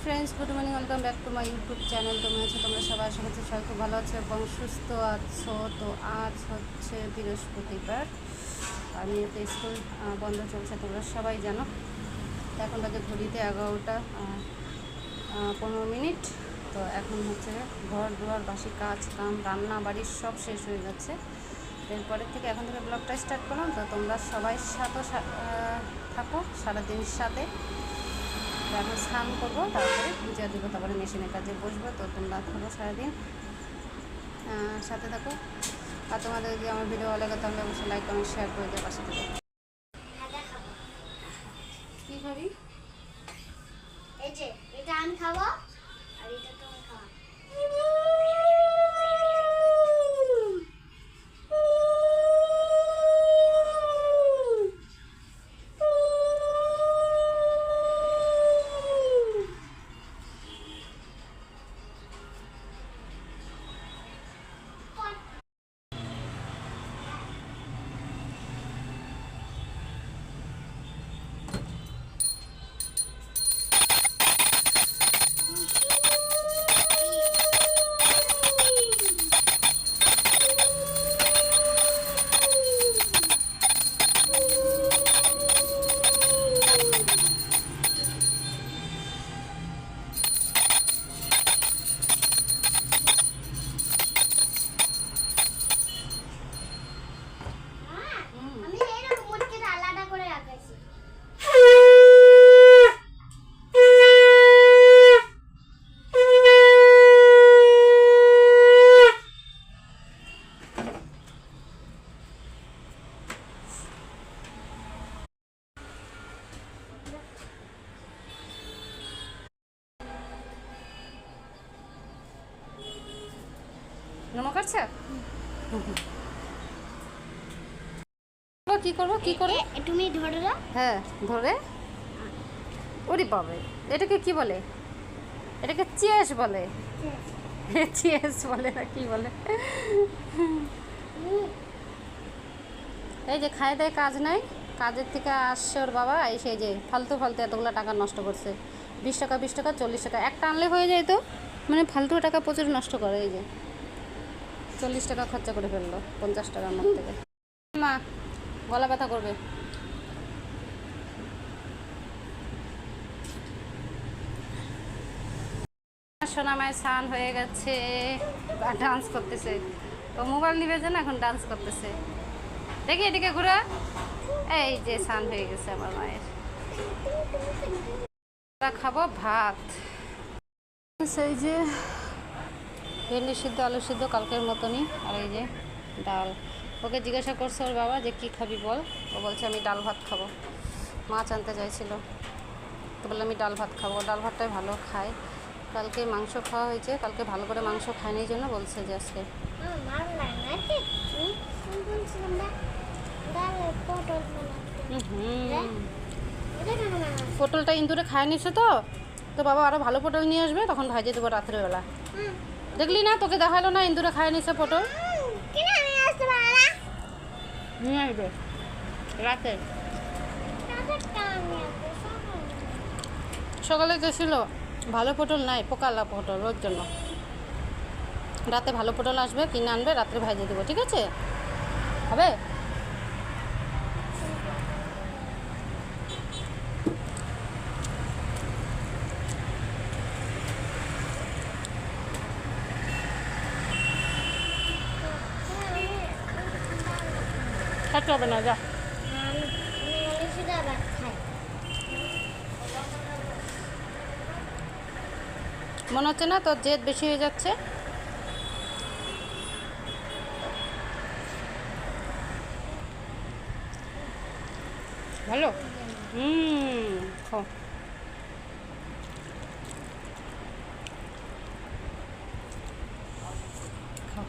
Friends, good morning, welcome back to my YouTube channel. তোমরা সবাই আশা করছি সবাই খুব ভালো আছো এবং সুস্থ আছো। তো আজ হচ্ছে বৃহস্পতিবার, আমি তো স্কুল বন্ধ চলছে, তোমরা সবাই জানো। এখন বাজে ঘড়িতে 11টা 15 মিনিট। তো এখন হচ্ছে ঘর দুয়ার বাসি কাজ কাম রান্না বাড়ির সব শেষ হয়ে যাচ্ছে। এরপরের থেকে এখন থেকে ব্লগটা স্টার্ট করলাম। তো তোমরা সবাই সাথে থাকো সারাদিন সাথে। এখন স্নান করবো, তারপরে পূজা দেবো, তারপরে মেশিনের কাজে বসবো। তো তোমরা থাকো সারাদিন সাথে থাকো। আর তোমাদের যদি আমার ভিডিও ভালো লাগে তাহলে অবশ্যই লাইক কমেন্ট শেয়ার করে দেওয়ার পাশে থাকো। কী খাবি? এই যে এটা আমি খাবো আর এটা তুমি খাও। আমি এরকম মুটকিটা আলাদা করে রাখাইছি। নমক আছে? কী করবো কী করবো? তুমি ধরে দাও। হ্যাঁ, ধরে। ওরে বাবা, এটাকে কি বলে? এটাকে চেস বলে। চেস বলে না কি বলে? এই যে খায় দেয়, কাজ নাই, কাজের থেকে আসছে ওর বাবা, এই সেই যে ফালতু ফালতু এতগুলো টাকা নষ্ট করছে। 20 টাকা 20 টাকা 40 টাকা একটা আনলে হয়ে যায়। তো মানে ফালতু টাকা প্রচুর নষ্ট করে। এই যে 40 টাকা খরচা করে ফেললো 50 টাকার মধ্যে থেকে। মা গলা ব্যথা করবে। সোনামায় স্নান হয়ে গেছে, ডান্স করতেছে। তো মোবাইল নিবে যে না, এখন ডান্স করতেছে। দেখি এদিকে ঘুরে। এই যে স্নান হয়ে গেছে আমার মায়ের। খাবো ভাত, সেই যে ভেন্ডি সিদ্ধ আলু সিদ্ধ কালকের মতনই। আর এই যে ডাল। ওকে জিজ্ঞাসা করছে ওর বাবা যে কী খাবি বল। ও বলছে আমি ডাল ভাত খাবো। মাছ আনতে চাইছিল, তো বললাম আমি ডাল ভাত খাবো। ডাল ভাতটাই ভালো খায়। কালকে মাংস খাওয়া হয়েছে, কালকে ভালো করে মাংস খায়নি, এই জন্য বলছে যে আজকে। পটলটা ইন্দুরে খায় নিছে। তো তো বাবা আরও ভালো পটল নিয়ে আসবে, তখন ভাজিয়ে দেবো রাত্রেবেলা। দেখলি না, তোকে দেখালো না? ইন্দুরে খায় নিছে পটল, নিয়ে আসবে রাতে। সকালে গেছিল, ভালো পটল নাই, পোকালা পটল, ওর জন্য। রাতে ভালো পটল আসবে, কিনে আনবে, রাত্রে ভাজিয়ে দেবো, ঠিক আছে? হবে? খাতে হবে না, যা। মনে হচ্ছে না তোর জেদ বেশি হয়ে যাচ্ছে? ভালো। খাও। খাও।